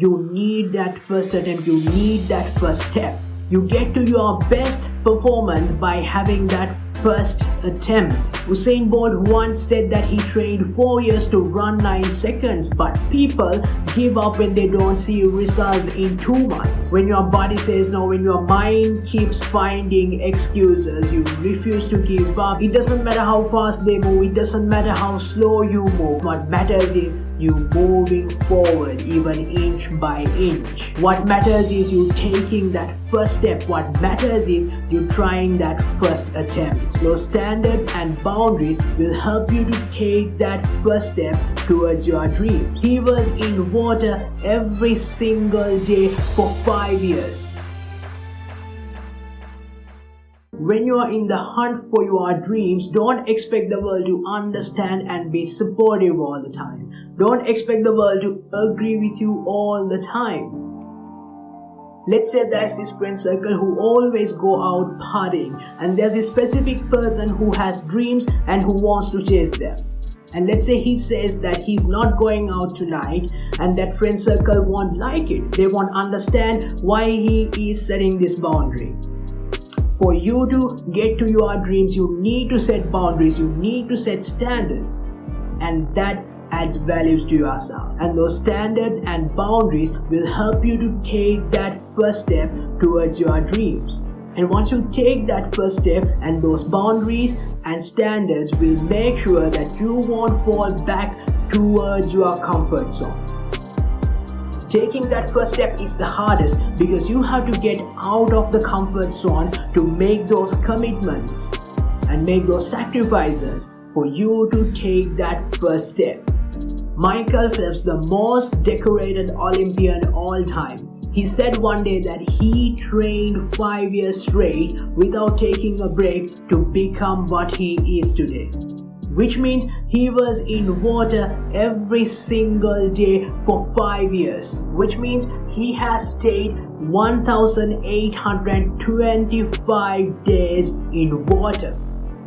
You need that first attempt, you need that first step. You get to your best performance by having that first attempt. Usain Bolt once said that he trained 4 years to run 9 seconds, but people give up when they don't see results in 2 months. When your body says no, when your mind keeps finding excuses, you refuse to give up. It doesn't matter how fast they move, it doesn't matter how slow you move. What matters is you moving forward, even inch by inch. What matters is you taking that first step. What matters is you trying that first attempt. Those standards and boundaries will help you to take that first step towards your dreams. He was in water every single day for 5 years. When you are in the hunt for your dreams, don't expect the world to understand and be supportive all the time. Don't expect the world to agree with you all the time. Let's say there's this friend circle who always go out partying, and there's this specific person who has dreams and who wants to chase them. And let's say he says that he's not going out tonight, and that friend circle won't like it. They won't understand why he is setting this boundary. For you to get to your dreams, you need to set boundaries, you need to set standards, and that adds values to yourself. And those standards and boundaries will help you to take that first step towards your dreams. And once you take that first step, and those boundaries and standards will make sure that you won't fall back towards your comfort zone. Taking that first step is the hardest because you have to get out of the comfort zone to make those commitments and make those sacrifices for you to take that first step. Michael Phelps, the most decorated Olympian all time, he said one day that he trained 5 years straight without taking a break to become what he is today. Which means he was in water every single day for 5 years. Which means he has stayed 1,825 days in water.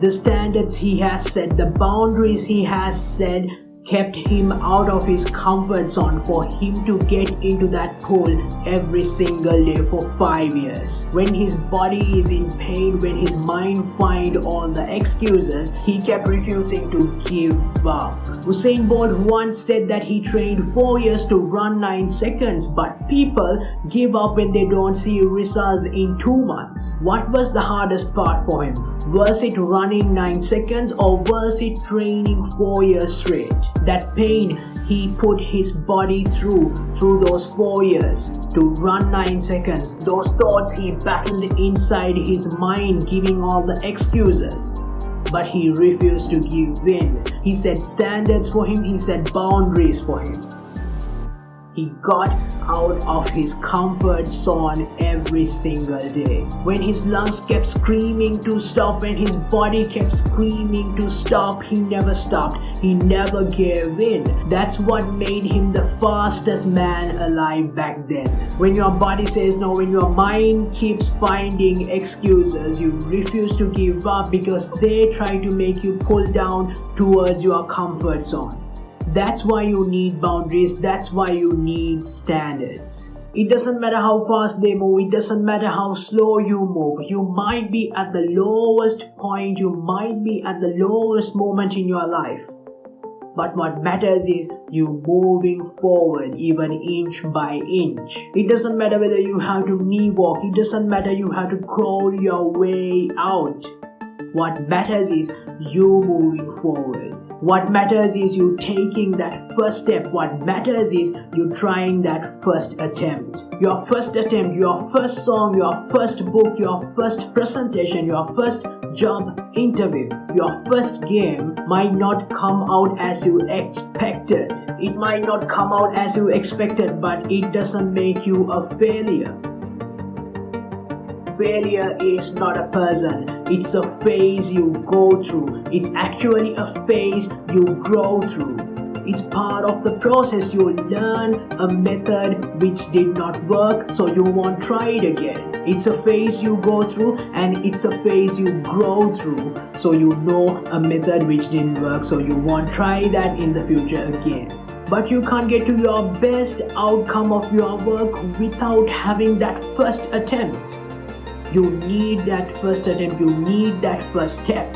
The standards he has set, the boundaries he has set, kept him out of his comfort zone for him to get into that pool every single day for 5 years. When his body is in pain, when his mind finds all the excuses, he kept refusing to give up. Usain Bolt once said that he trained 4 years to run 9 seconds, but people give up when they don't see results in 2 months. What was the hardest part for him? Was it running 9 seconds or was it training 4 years straight? That pain he put his body through those 4 years to run 9 seconds. Those thoughts he battled inside his mind, giving all the excuses. But he refused to give in. He set standards for him, he set boundaries for him. He got out of his comfort zone every single day. When his lungs kept screaming to stop, when his body kept screaming to stop, he never stopped. He never gave in. That's what made him the fastest man alive back then. When your body says no, when your mind keeps finding excuses, you refuse to give up because they try to make you pull down towards your comfort zone. That's why you need boundaries, that's why you need standards. It doesn't matter how fast they move, it doesn't matter how slow you move. You might be at the lowest point, you might be at the lowest moment in your life. But what matters is you moving forward, even inch by inch. It doesn't matter whether you have to knee walk, it doesn't matter you have to crawl your way out. What matters is you moving forward. What matters is you taking that first step. What matters is you trying that first attempt. Your first attempt, your first song, your first book, your first presentation, your first job interview, your first game might not come out as you expected. It might not come out as you expected, but it doesn't make you a failure. Failure is not a person, it's a phase you go through. It's actually a phase you grow through. It's part of the process. You learn a method which did not work, so you won't try it again. It's a phase you go through and it's a phase you grow through, so you know a method which didn't work, so you won't try that in the future again. But you can't get to your best outcome of your work without having that first attempt. You need that first attempt, you need that first step.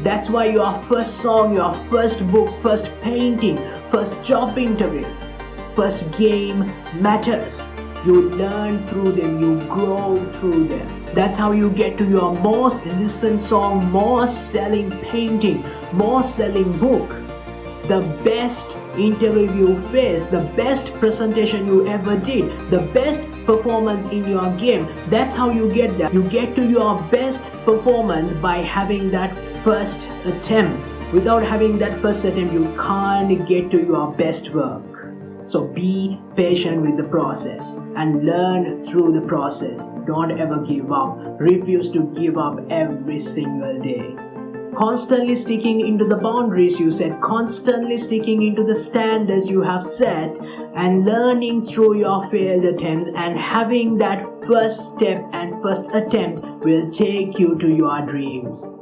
That's why your first song, your first book, first painting, first job interview, first game matters. You learn through them, you grow through them. That's how you get to your most listened song, most selling painting, most selling book. The best interview you faced, the best presentation you ever did, the best performance in your game. That's how you get there. You get to your best performance by having that first attempt. Without having that first attempt, you can't get to your best work. So be patient with the process and learn through the process. Don't ever give up. Refuse to give up every single day. Constantly sticking into the boundaries you set, constantly sticking into the standards you have set, and learning through your failed attempts and having that first step and first attempt will take you to your dreams.